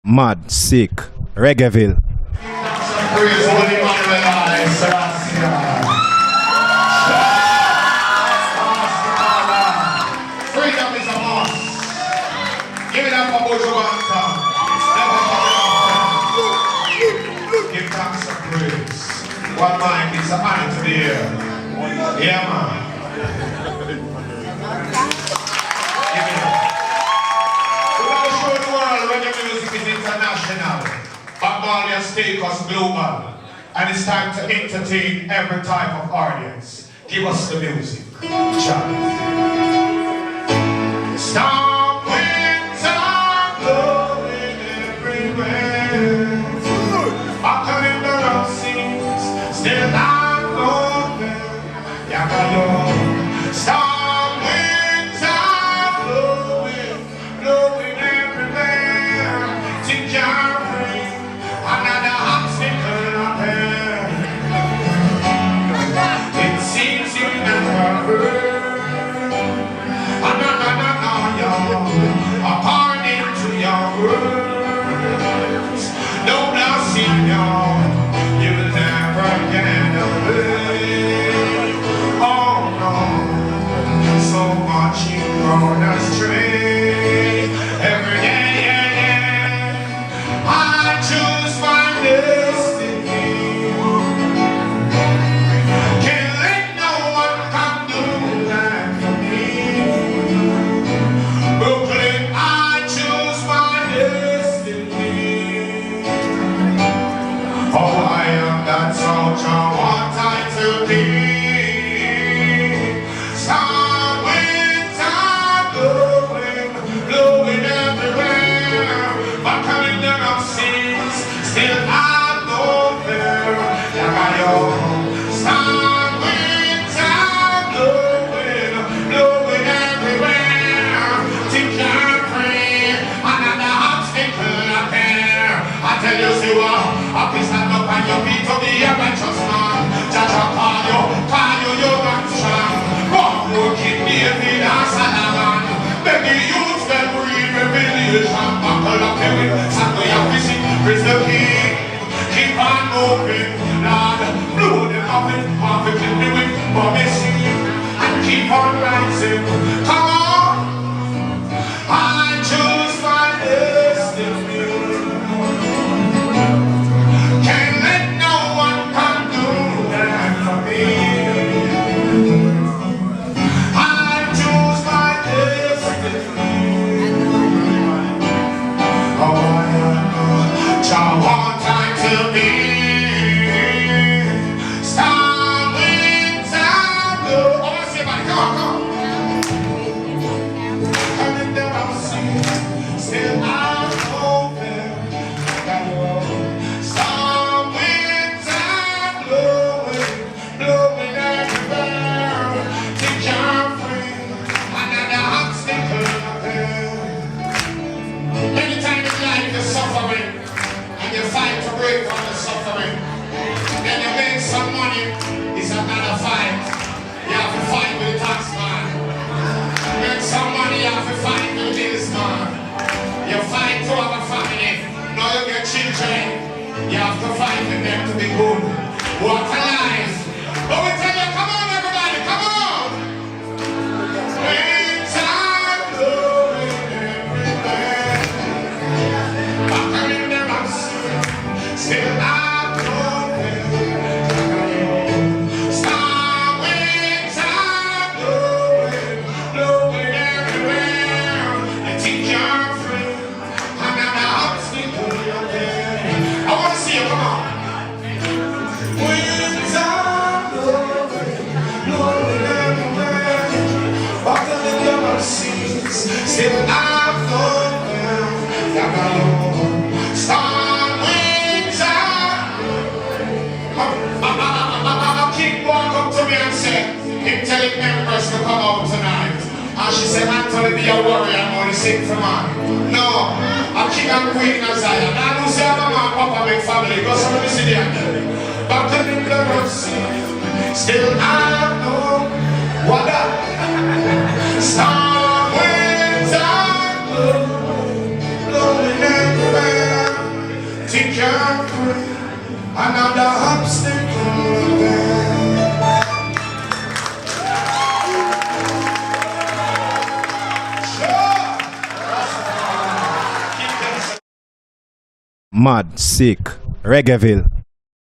Mad, sick, Reggaeville. Praise Holy Emmanuel, I Selassie. Freedom is a must. Give it up for Bojo Banta. Give thanks and praise. One mic is an honor to be here. Yeah, man. Give it up. We want to show the world reggae music is international. Bambalia take us global. And it's time to entertain every type of audience. Give us the music. Child. Storm winds are blowing everywhere. Often in the rough seas, still I'm open. Yakayo. Storm winds are blowing, blowing everywhere. Think you're free, another obstacle up there. It seems you never heard. According to your words, no blessing, you'll never get away. Oh no, so much you've gone astray. Every day, I choose my destiny. Can't let no one come do that for me. Brooklyn, I choose my destiny. Oh, I am that soldier, what I to be. Storm winds are blowing, blowing everywhere. But coming down of seas, still I'm nowhere. Storm winds are blowing, blowing everywhere. Think you're free, another obstacle up there. I tell you, see what? Up is stand up on your feet to be a righteous man. Jaja call you, young and strong. Walk working David and Solomon. Beg the youths that read Revelation. Buckle up your wings and we are fishing. Praise the King. Keep on moving, Lord. Blow them up in perfect in the wind. Promising and keep on rising. Come on. I choose my destiny. Can't let no one come do that for me. I choose my destiny. Oh, I am child, one time to be. Storm winds are blowing. Oh, I see everybody. Come on, come on. Coming down on the sea, still I'm open. Storm winds are blowing, blowing everywhere. Think you're free, another obstacle up there. Many times in life you're suffering, and you fight to break from the suffering. Then you make some money, it's another fight. You have to fight with the tax man. Make some money, you have to fight with the businessman. You fight to have a family. Now you get children. You have to fight with them to be good. What a life. But we tell you, come on everybody, come on. Winds are blowing everywhere. Back in the rocks, still I'm open. Storm winds are blowing, blowing everywhere. You think you're free, another obstacle you're there. I want to see you, come on. Winds are blowing, blowing everywhere. Back in the seas, still I'm open. Storm winds are. King walk up to me and said, him telling members to come out tonight. And she said, Anthony, be a warrior, I'm only sing for man. No, a king and queen of Zion. I don't say I'm a man, papa, make family. Go somebody see the angel. Back in the sea, still I know what up. Storm winds are blowing everywhere. Another obstacle there. Mad, sick, Reggaeville.